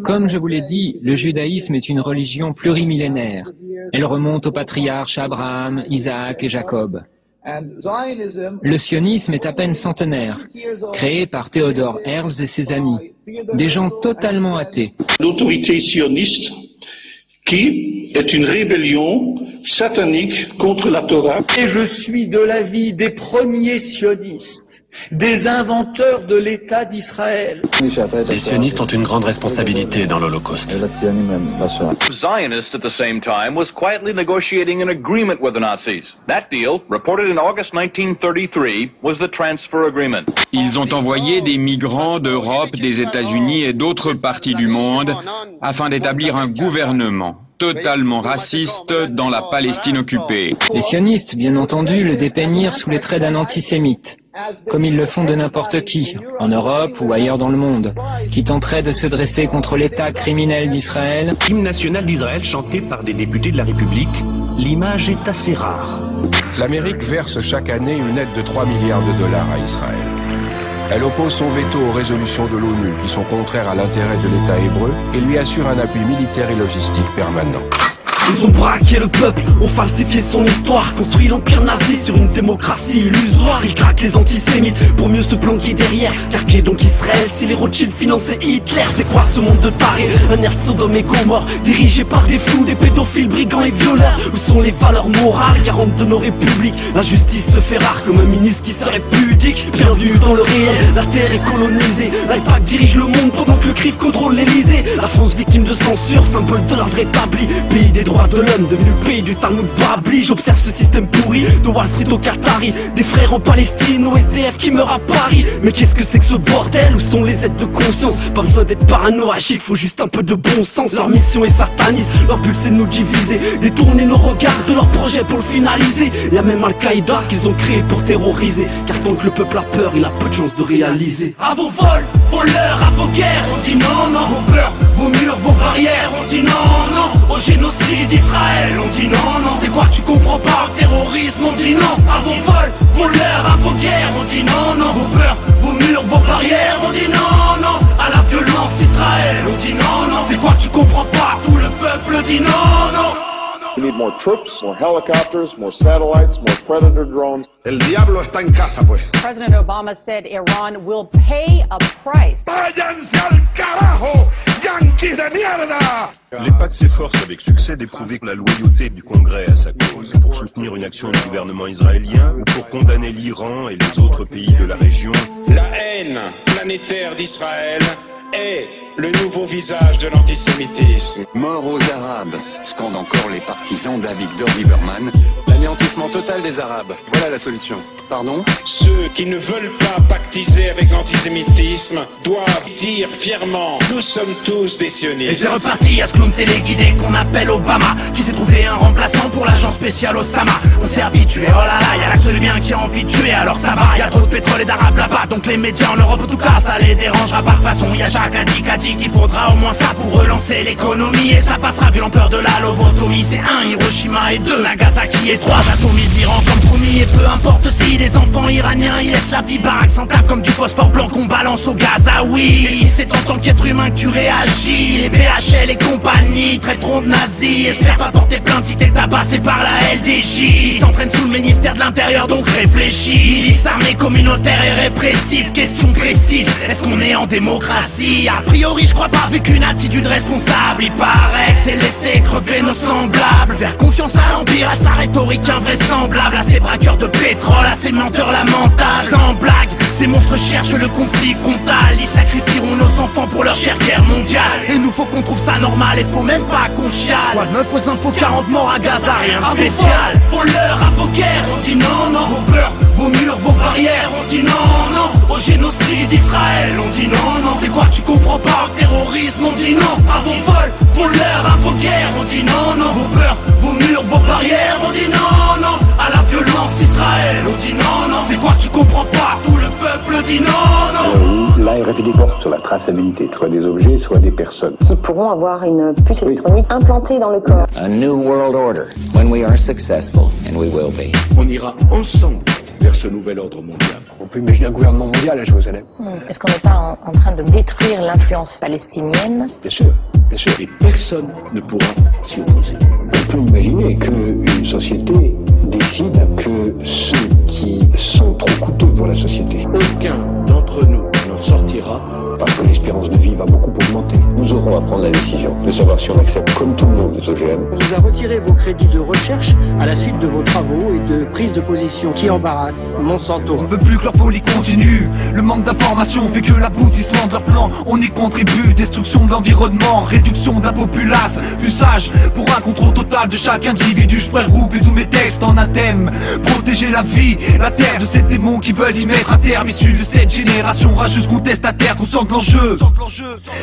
Comme je vous l'ai dit, le judaïsme est une religion plurimillénaire. Elle remonte aux patriarches Abraham, Isaac et Jacob. Le sionisme est à peine centenaire, créé par Theodor Herzl et ses amis, des gens totalement athées. L'autorité sioniste qui est une rébellion satanique contre la Torah. Et je suis de l'avis des premiers sionistes, des inventeurs de l'État d'Israël. Les sionistes ont une grande responsabilité dans l'Holocauste. Zionist at the same time was quietly negotiating an agreement with the Nazis. That deal, reported in August 1933, was the transfer agreement. Ils ont envoyé des migrants d'Europe, des États-Unis et d'autres parties du monde afin d'établir un gouvernement totalement raciste dans la Palestine occupée. Les sionistes, bien entendu, le dépeignirent sous les traits d'un antisémite, comme ils le font de n'importe qui, en Europe ou ailleurs dans le monde, qui tenterait de se dresser contre l'État criminel d'Israël. L'hymne national d'Israël chanté par des députés de la République, l'image est assez rare. L'Amérique verse chaque année une aide de 3 milliards de dollars à Israël. Elle oppose son veto aux résolutions de l'ONU qui sont contraires à l'intérêt de l'État hébreu et lui assure un appui militaire et logistique permanent. Ils ont braqué le peuple, ont falsifié son histoire, construit l'empire nazi sur une démocratie illusoire. Ils craquent les antisémites pour mieux se planquer derrière. Car qu'est donc Israël si les Rothschild finançaient Hitler? C'est quoi ce monde de tarés? Un air de Sodome et Gomorrhe, dirigé par des fous, des pédophiles, brigands et violeurs. Où sont les valeurs morales, garantes de nos républiques? La justice se fait rare comme un ministre qui serait pudique. Bienvenue dans le réel, la terre est colonisée. L'Irak dirige le monde pendant que le CRIF contrôle l'Elysée. La France victime de censure, symbole de l'ordre établi. Pays des droits de l'homme, devenu le pays du Talmud Babli. J'observe ce système pourri, de Wall Street au Qatari, des frères en Palestine, au SDF qui meurent à Paris. Mais qu'est-ce que c'est que ce bordel? Où sont les aides de conscience? Pas besoin d'être paranoïaque, faut juste un peu de bon sens. Leur mission est sataniste, leur but c'est de nous diviser, détourner nos regards de leur projet pour le finaliser. Y'a même Al-Qaïda qu'ils ont créé pour terroriser, car tant que le peuple a peur, il a peu de chance de réaliser. À vos vols, vos leurs, à vos guerres, on dit non, non. Vos peurs, vos murs, vos barrières, on dit non, non. Au génocide d'Israël, on dit non, non. C'est quoi, tu comprends pas? Au terrorisme, on dit non. À vos vols, vos leurs, à vos guerres, on dit non, non. Vos peurs, vos murs, vos barrières, on dit non, non. À la violence Israël, on dit non, non. C'est quoi, tu comprends pas? Tout le peuple dit non, non. We need more troops, more helicopters, more satellites, more Predator drones. El diablo está en casa, pues. President Obama said Iran will pay a price. ¡Váyanse al carajo, yanquis de mierda! Les PAC s'efforcent avec succès d'éprouver la loyauté du Congrès à sa cause pour soutenir une action du gouvernement israélien ou pour condamner l'Iran et les autres pays de la région. La haine planétaire d'Israël est le nouveau visage de l'antisémitisme. Mort aux Arabes, scandent encore les partisans d'Avigdor Lieberman. L'anéantissement total des Arabes, voilà la solution. Pardon? Ceux qui ne veulent pas pactiser avec l'antisémitisme doivent dire fièrement: nous sommes tous des sionistes. Et c'est reparti à ce clown téléguidé qu'on appelle Obama, qui s'est trouvé un remplaçant pour l'agent spécial Osama. On s'est habitué, oh là là, y'a l'axe de bien qui a envie de tuer, alors ça va. Y'a trop de pétrole et d'arabes là-bas, donc les médias en Europe en tout cas, ça les dérangera pas. De façon, y'a Jacques Adi qui a dit qu'il faudra au moins ça pour relancer l'économie. Et ça passera vu l'ampleur de la lobotomie. C'est 1 Hiroshima et 2 Nagasaki et 3 j'atomise l'Iran comme promis. Et peu importe si les enfants iraniens ils laissent la vie baraque sans table comme du phosphore blanc qu'on balance au gaz. Ah oui, et si c'est en tant qu'être humain que tu réagis, les BHL et compagnie traiteront de nazis. Espère pas porter plainte si t'es tabassé par la LDJ. Ils s'entraînent sous le ministère de l'Intérieur donc réfléchis. Milice armée communautaire et répressif. Question précise, est-ce qu'on est en démocratie? A priori je crois pas vu qu'une attitude responsable. Il paraît que c'est laisser crever nos semblables. Faire confiance à l'Empire, à sa rhétorique invraisemblable, à ces braqueurs de pétrole, à ces menteurs lamentables. Sans blague, ces monstres cherchent le conflit frontal. Ils sacrifieront nos enfants pour leur chère guerre mondiale. Et nous faut qu'on trouve ça normal et faut même pas qu'on chiale. Quoi de 9 aux infos, 40 morts à Gaza, rien de spécial. Vos leurs, à vos guerres, on dit non, non. Vos peurs, vos murs, vos barrières, on dit non, non. Au génocide d'Israël, on dit non, non. C'est quoi, tu comprends pas? Au terrorisme, on dit non. À vos vols, vos leurs, à vos guerres, on dit non, non. Vos peurs, vos murs, vos barrières, on dit non, non. À la violence Israël, on dit non, non. C'est quoi, tu comprends pas? Tout le peuple dit non, non. La RFID porte sur la traçabilité, soit des objets, soit des personnes. Qui pourront avoir une puce électronique implantée dans le corps. A new world order, when we are successful, and we will be. On ira ensemble vers ce nouvel ordre mondial. On peut imaginer un gouvernement mondial à Jérusalem. Est-ce qu'on n'est pas en train de détruire l'influence palestinienne? Bien sûr, bien sûr. Et personne ne pourra s'y opposer. On peut imaginer qu'une société décide que ceux qui sont trop coûteux pour la société, Aucun d'entre nous n'en sortira. parce que l'espérance de vie va beaucoup augmenter, nous aurons à prendre la décision de savoir si on accepte comme tout le monde les OGM. On vous a retiré vos crédits de recherche à la suite de vos travaux et de prise de position qui embarrassent Monsanto. On ne veut plus que leur folie continue. Le manque d'information fait que l'aboutissement de leur plan, on y contribue. Destruction de l'environnement, réduction de la populace, plus sage pour un contrôle total de chaque individu. Je regroupe tous mes textes en un thème. Protéger la vie, la terre de ces démons qui veulent y mettre un terme. Issus de cette génération rageuse contestataire, conscient de l'enjeu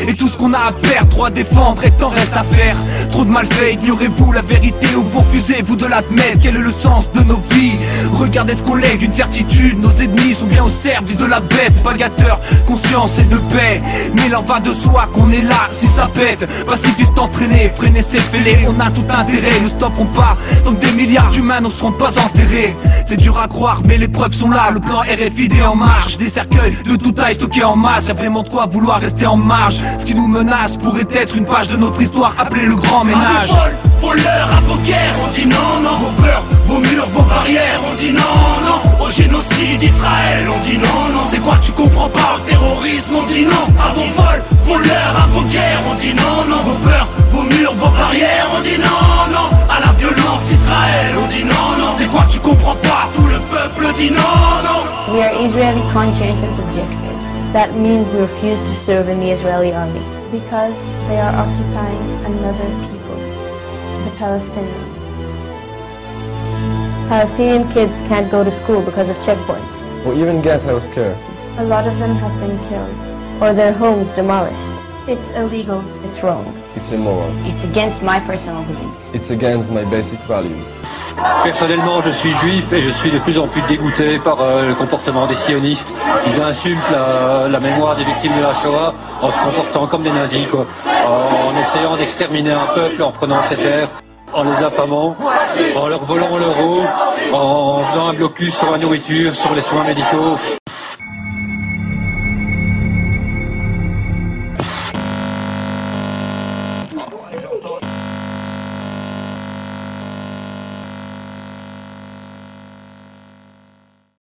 et tout ce qu'on a à perdre, droit à défendre et tant reste à faire. Trop de malfaits, ignorez-vous la vérité ou vous refusez-vous de l'admettre? Quel est le sens de nos vies? Regardez ce qu'on lègue d'une certitude, nos ennemis sont bien au service de la bête. Vagateur, conscience et de paix, mais il en va de soi qu'on est là si ça pète. Pacifiste entraîné, freiner c'est fêlé, on a tout intérêt, ne stopperons pas. Donc des milliards d'humains ne seront pas enterrés. C'est dur à croire mais les preuves sont là, le plan RFID en marche. Des cercueils de tout taille stockés en masse, y'a vraiment de quoi vouloir rester en marge. Ce qui nous menace pourrait être une page de notre histoire appelée le grand ménage. Voleurs, à vos guerres, on dit non, non. Vos peurs, vos murs, vos barrières, on dit non, non. Au génocide d'Israël, on dit non, non. C'est quoi que tu comprends pas? Au terrorisme, on dit non. À vos vols, voleurs, à vos guerres, on dit non, non. Vos peurs, vos murs, vos barrières, on dit non, non. À la violence Israël, on dit non, non. C'est quoi que tu comprends pas? Tout le peuple dit non, non. We are Israeli conscientious objectors. That means we refuse to serve in the Israeli army because they are occupying another people, the Palestinians. Palestinian kids can't go to school because of checkpoints. Or even get health care. A lot of them have been killed or their homes demolished. It's illegal. It's wrong. It's immoral. It's against my personal beliefs. It's against my basic values. Personnellement, je suis juif et je suis de plus en plus dégoûté par le comportement des sionistes. Ils insultent la mémoire des victimes de la Shoah en se comportant comme des nazis, quoi. En essayant d'exterminer un peuple, en prenant ses terres, en les affamant, en leur volant leur eau, en faisant un blocus sur la nourriture, sur les soins médicaux.